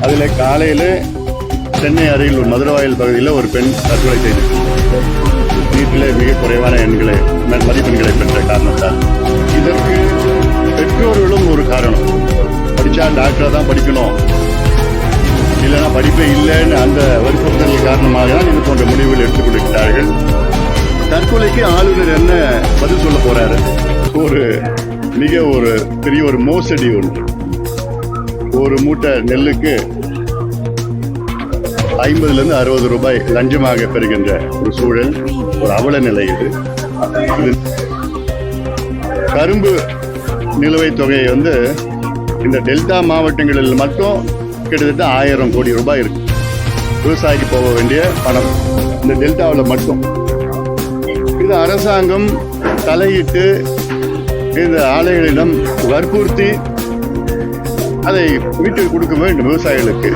அதில் காலையில் சென்னை அருகில் மதுரவாயல் பகுதியில் ஒரு பெண் தற்கொலை செய்திருக்கிறார். வீட்டிலே மிக குறைவான மதிப்பெண்களை பெற்ற காரணத்தால். இதற்கு பெற்றோர்களும் ஒரு காரணம். படித்தா டாக்டராக தான் படிக்கணும், இல்லைன்னா படிப்பே இல்லைன்னு அந்த வற்புறுத்தல் காரணமாக தான் இது போன்ற முடிவுகள் எடுத்துக்கொண்டிருக்கிறார்கள். தற்கொலைக்கு ஆளுநர் என்ன பதில் சொல்ல போறாரு? ஒரு பெரிய ஒரு மோசடி ஒன்று. ஒரு மூட்டை நெல்லுக்கு 50 to 60 ரூபாய் லஞ்சமாக பெறுகின்ற ஒரு சூழல், ஒரு அவல நிலை இது. கரும்பு நிலுவைத் தொகையை இந்த டெல்டா மாவட்டங்களில் மட்டும் கிட்டத்தட்ட 1000 கோடி ரூபாய் இருக்கு. விவசாயிக்கு போக வேண்டிய பணம் இந்த டெல்டாவில் மட்டும். இது அரசாங்கம் தலையிட்டு இந்த ஆலைகளிடம் வற்புறுத்தி அதை வீட்டுக்கு கொடுக்க வேண்டும் விவசாயிகளுக்கு.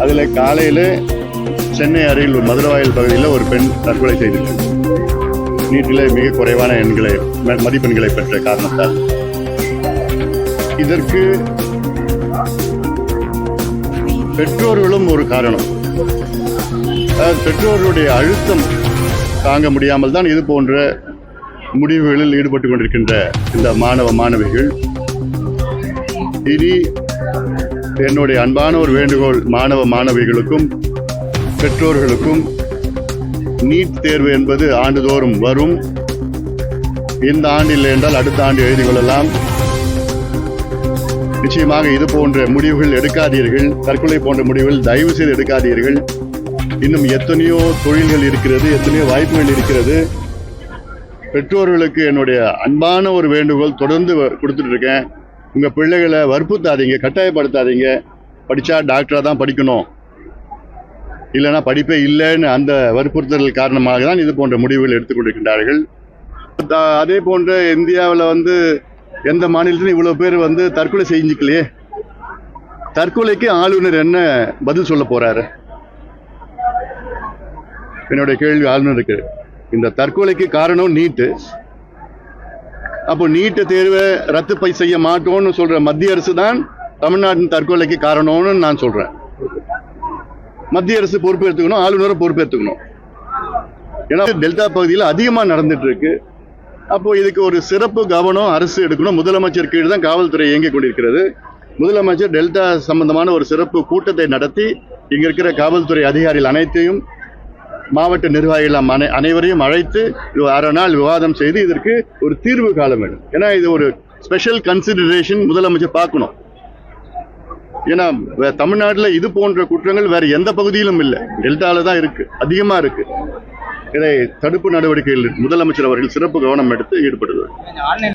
அதில் காலையில் சென்னை அருகில் மதுரவாயல் பகுதியில் ஒரு பெண் தற்கொலை செய்திருக்கிறார். நீட்டில் மிக குறைவான மதிப்பெண்களை பெற்ற காரணத்தால். இதற்கு பெற்றோர்களும் ஒரு காரணம். பெற்றோர்களுடைய அழுத்தம் தாங்க முடியாமல் தான் இது போன்ற முடிவுகளில் ஈடுபட்டு கொண்டிருக்கின்ற இந்த மாணவிகள். இனி என்னுடைய அன்பான ஒரு வேண்டுகோள் மாணவிகளுக்கும் பெற்றோர்களுக்கும், நீட் தேர்வு என்பது ஆண்டுதோறும் வரும். இந்த ஆண்டு இல்லை என்றால் அடுத்த ஆண்டு எழுதி கொள்ளலாம். நிச்சயமாக இது போன்ற முடிவுகள் எடுக்காதீர்கள். தற்கொலை போன்ற முடிவுகள் தயவு செய்து எடுக்காதீர்கள். இன்னும் எத்தனையோ தொழில்கள் இருக்கிறது, எத்தனையோ வாய்ப்புகள் இருக்கிறது. பெற்றோர்களுக்கு என்னுடைய அன்பான ஒரு வேண்டுகோள் தொடர்ந்து கொடுத்துட்டு இருக்கேன். உங்கள் பிள்ளைகளை வற்புறுத்தாதீங்க, கட்டாயப்படுத்தாதீங்க. படித்தா டாக்டராக தான் படிக்கணும், இல்லைன்னா படிப்பே இல்லைன்னு அந்த வற்புறுத்தல் காரணமாக தான் இது போன்ற முடிவுகள் எடுத்துக்கொண்டிருக்கின்றார்கள். அதே போன்ற இந்தியாவில் எந்த மாநிலத்திலும் இவ்வளோ பேர் தற்கொலை செஞ்சுக்கலையே. தற்கொலைக்கு ஆளுநர் என்ன பதில் சொல்ல போறாரு? என்னுடைய கேள்வி ஆளுநருக்கு. இந்த தற்கொலைக்கு காரணம் நீட்டு. அப்போ நீட்டு தேர்வை ரத்து செய்ய மாட்டோம்னு சொல்ற மத்திய அரசு தான் தமிழ்நாட்டின் தற்கொலைக்கு காரணம்னு நான் சொல்றேன். மத்திய அரசு பொறுப்பேற்றுக்கணும், ஆளுநரை பொறுப்பேற்றுக்கணும். ஏன்னா டெல்டா பகுதியில் அதிகமாக நடந்துட்டு இருக்கு. அப்போ இதுக்கு ஒரு சிறப்பு கவனம் அரசு எடுக்கணும். முதலமைச்சர் கீழ் தான் காவல்துறை இயங்கிக் கொண்டிருக்கிறது. முதலமைச்சர் டெல்டா சம்பந்தமான ஒரு சிறப்பு கூட்டத்தை நடத்தி இங்க இருக்கிற காவல்துறை அதிகாரிகள் அனைத்தையும், மாவட்ட நிர்வாகிகள் அனைவரையும் அழைத்து அரை நாள் விவாதம் செய்து இதற்கு ஒரு தீர்வு காண வேண்டும். ஏன்னா இது ஒரு ஸ்பெஷல் கன்சிடரேஷன் முதலமைச்சர் பார்க்கணும். ஏன்னா தமிழ்நாட்டில் இது போன்ற குற்றங்கள் வேற எந்த பகுதியிலும் இல்லை, டெல்டால தான் இருக்கு, அதிகமா இருக்கு. இதை தடுப்பு நடவடிக்கையில் முதலமைச்சர் அவர்கள் சிறப்பு கவனம் எடுத்து ஈடுபடுவார்.